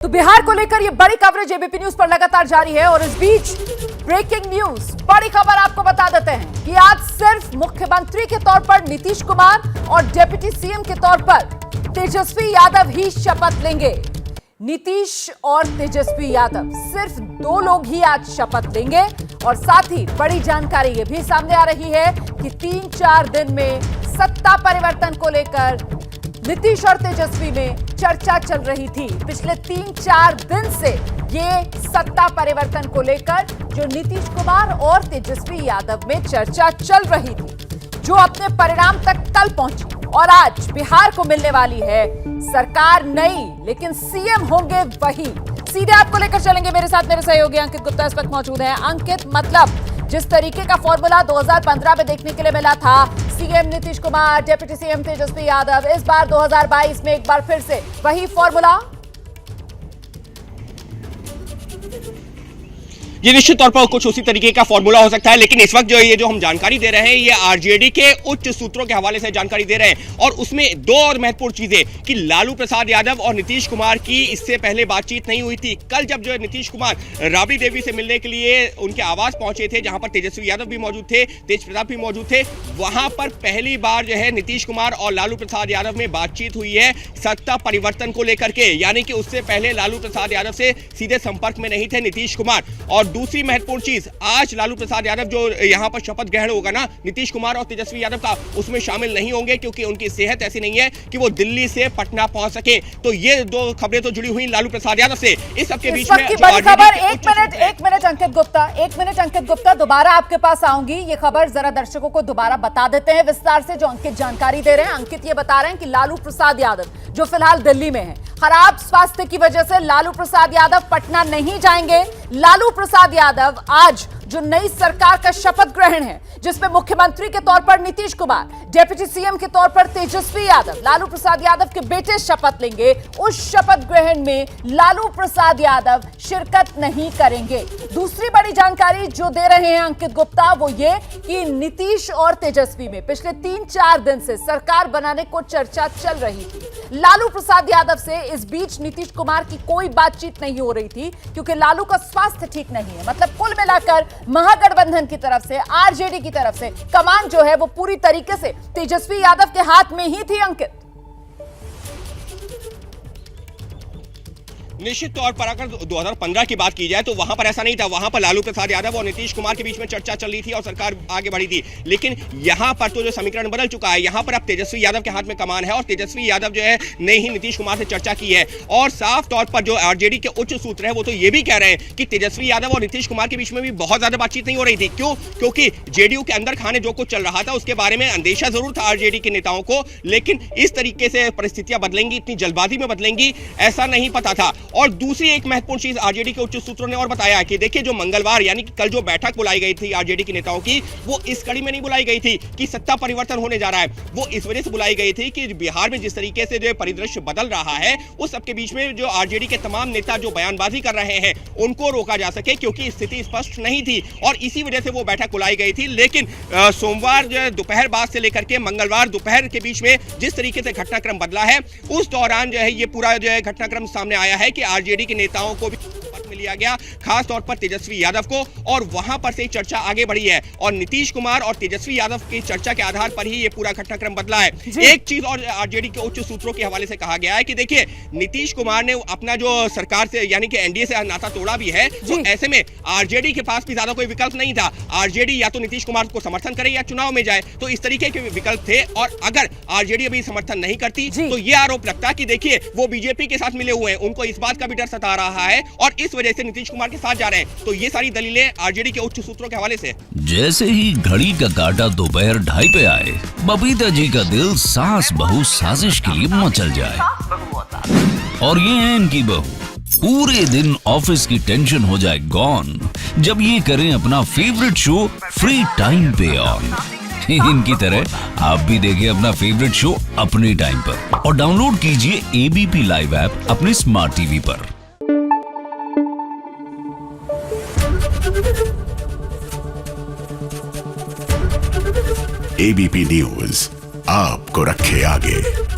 तो बिहार को लेकर ये बड़ी कवरेज एबीपी न्यूज पर लगातार जारी है और इस बीच ब्रेकिंग न्यूज, बड़ी खबर आपको बता देते हैं कि आज सिर्फ मुख्यमंत्री के तौर पर नीतीश कुमार और डिप्टी सीएम के तौर पर तेजस्वी यादव ही शपथ लेंगे। नीतीश और तेजस्वी यादव सिर्फ दो लोग ही आज शपथ लेंगे और साथ ही बड़ी जानकारी ये भी सामने आ रही है कि 3-4 दिन में सत्ता परिवर्तन को लेकर नीतीश और तेजस्वी में चर्चा चल रही थी। पिछले 3-4 दिन से ये सत्ता परिवर्तन को लेकर जो नीतीश कुमार और तेजस्वी यादव में चर्चा चल रही थी, जो अपने परिणाम तक कल पहुंची और आज बिहार को मिलने वाली है सरकार नई, लेकिन सीएम होंगे वही। सीधे आपको लेकर चलेंगे, मेरे साथ मेरे सहयोगी अंकित गुप्ता इस वक्त मौजूद हैं। अंकित, मतलब जिस तरीके का फॉर्मूला 2015 में देखने के लिए मिला था, CM Nitish Kumar, deputy CM Tejashwi Yadav, इस बार 2022 में एक बार फिर से वही फॉर्मूला। ये निश्चित तौर पर कुछ उसी तरीके का फॉर्मूला हो सकता है, लेकिन इस वक्त जो हम जानकारी दे रहे हैं ये आरजेडी के उच्च सूत्रों के हवाले से जानकारी दे रहे हैं और उसमें दो और महत्वपूर्ण चीजें कि लालू प्रसाद यादव और नीतीश कुमार की इससे पहले बातचीत नहीं हुई थी। कल जब जो है नीतीश कुमार राबड़ी देवी से मिलने के लिए उनके आवास पहुंचे थे, जहां पर तेजस्वी यादव भी मौजूद थे, तेज प्रताप भी मौजूद थे, वहां पर पहली बार जो है नीतीश कुमार और लालू प्रसाद यादव में बातचीत हुई है सत्ता परिवर्तन को लेकर के, यानी कि उससे पहले लालू प्रसाद यादव से सीधे संपर्क में नहीं थे नीतीश कुमार। और दूसरी महत्वपूर्ण चीज, आज लालू प्रसाद यादव जो यहां पर शपथ ग्रहण होगा ना नीतीश कुमार और तेजस्वी यादव का, उसमें शामिल नहीं होंगे क्योंकि उनकी सेहत ऐसी नहीं है कि वो दिल्ली से पटना पहुंच सके। तो ये दो खबरें तो जुड़ी हुई लालू प्रसाद यादव से। इस सबके बीच में बड़ी खबर, एक मिनट अंकित गुप्ता, दोबारा आपके पास आऊंगी। ये खबर जरा दर्शकों को दोबारा बता देते हैं विस्तार से, जो अंकित जानकारी दे रहे हैं। अंकित ये बता रहे हैं कि लालू प्रसाद यादव जो फिलहाल दिल्ली में है, खराब स्वास्थ्य की वजह से लालू प्रसाद यादव पटना नहीं जाएंगे। लालू प्रसाद यादव आज जो नई सरकार का शपथ ग्रहण है, जिसमें मुख्यमंत्री के तौर पर नीतीश कुमार, डिप्टी सीएम के तौर पर तेजस्वी यादव, लालू प्रसाद यादव के बेटे शपथ लेंगे, उस शपथ ग्रहण में लालू प्रसाद यादव शिरकत नहीं करेंगे। दूसरी बड़ी जानकारी जो दे रहे हैं अंकित गुप्ता वो ये कि नीतीश और तेजस्वी में पिछले 3-4 दिन से सरकार बनाने को चर्चा चल रही थी। लालू प्रसाद यादव से इस बीच नीतीश कुमार की कोई बातचीत नहीं हो रही थी क्योंकि लालू का स्वास्थ्य ठीक नहीं है। मतलब कुल मिलाकर महागठबंधन की तरफ से, आरजेडी की तरफ से कमान जो है वो पूरी तरीके से तेजस्वी यादव के हाथ में ही थी। अंकित, निश्चित तौर पर अगर 2015 की बात की जाए तो वहां पर ऐसा नहीं था। वहां पर लालू प्रसाद यादव और नीतीश कुमार के बीच में चर्चा चल रही थी और सरकार आगे बढ़ी थी। लेकिन यहां पर तो जो समीकरण बदल चुका है, यहां पर अब तेजस्वी यादव के हाथ में कमान है और तेजस्वी यादव जो है ने ही नीतीश कुमार से चर्चा की है। और साफ तौर पर जो आरजेडी के उच्च सूत्र है वो तो ये भी कह रहे हैं कि तेजस्वी यादव और नीतीश कुमार के बीच में भी बहुत ज्यादा बातचीत नहीं हो रही थी। क्यों? क्योंकि जेडीयू के अंदर खाने जो कुछ चल रहा था उसके बारे में अंदेशा जरूर था आरजेडी के नेताओं को, लेकिन इस तरीके से परिस्थितियां बदलेंगी, इतनी जल्दबाजी में बदलेंगी, ऐसा नहीं पता था। और दूसरी एक महत्वपूर्ण चीज आरजेडी के उच्च सूत्रों ने और बताया कि देखिए जो मंगलवार यानी कि कल जो बैठक बुलाई गई थी आरजेडी के नेताओं की, वो इस कड़ी में नहीं बुलाई गई थी कि सत्ता परिवर्तन होने जा रहा है। वो इस वजह से बुलाई गई थी कि बिहार में जिस तरीके से जो परिदृश्य बदल रहा है उस सबके बीच में जो आरजेडी के तमाम नेता जो बयानबाजी कर रहे हैं उनको रोका जा सके, क्योंकि स्थिति स्पष्ट नहीं थी और इसी वजह से वो बैठक बुलाई गई थी। लेकिन सोमवार जो है दोपहर बाद से लेकर के मंगलवार दोपहर के बीच में जिस तरीके से घटनाक्रम बदला है, उस दौरान जो है ये पूरा जो है घटनाक्रम सामने आया है कि आरजेडी के नेताओं को भी में लिया गया, खास तौर पर तेजस्वी यादव को, और वहां पर से चर्चा आगे बढ़ी है और नीतीश कुमार और तेजस्वी यादव की चर्चा के आधार पर ही ये पूरा घटनाक्रम बदला है। एक चीज और आरजेडी के उच्च सूत्रों के हवाले से कहा गया है कि देखिए नीतीश कुमार ने अपना जो सरकार से यानी कि एनडीए से नाता तोड़ा भी है, तो ऐसे में आरजेडी के पास भी ज्यादा कोई विकल्प नहीं था। आरजेडी या तो नीतीश कुमार को समर्थन करे या चुनाव में जाए, तो इस तरीके के विकल्प थे। और अगर आरजेडी अभी समर्थन नहीं करती तो ये आरोप लगता कि देखिए वो बीजेपी के साथ मिले हुए हैं, उनको इस बात का भी डर सता रहा है और इस वजह से नीतीश कुमार के साथ जा रहे हैं। तो ये सारी दलीलें आरजेडी के उच्च सूत्रों के हवाले से। जैसे ही घड़ी का काटा दोपहर 2:30 पे आए, बबीता जी का दिल सास बहू साजिश के लिए मचल जाए। और ये है इनकी बहू, पूरे दिन ऑफिस की टेंशन हो जाए गॉन जब ये करें अपना फेवरेट शो फ्री टाइम पे ऑन। इनकी तरह आप भी देखिए अपना फेवरेट शो अपने टाइम पर और डाउनलोड कीजिए एबीपी लाइव ऐप अपने स्मार्ट टीवी पर। एबीपी न्यूज आपको रखे आगे।